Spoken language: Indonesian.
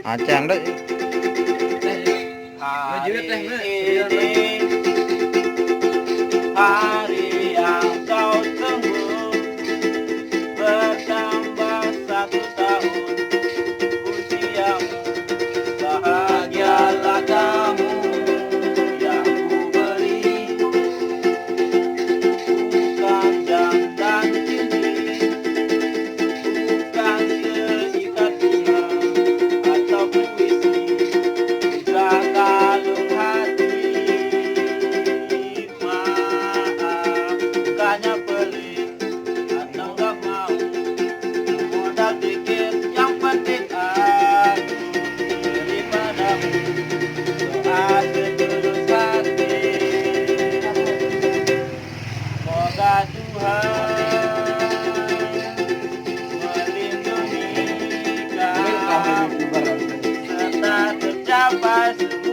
Acang deh. Hari ini Hari yang kau tunggu bertambah 1 tahun usiamu. Bahagialah kamu yang ku beri, bukan jam dan cincin, bukan seikat bunga atau puisi, juga kalung hati. Maaf, bukannya pelit atau gak mau, modal dikit yang penting aku beri padamu doa setulus hati. Semoga Tuhan melindungi kau serta tercapai semua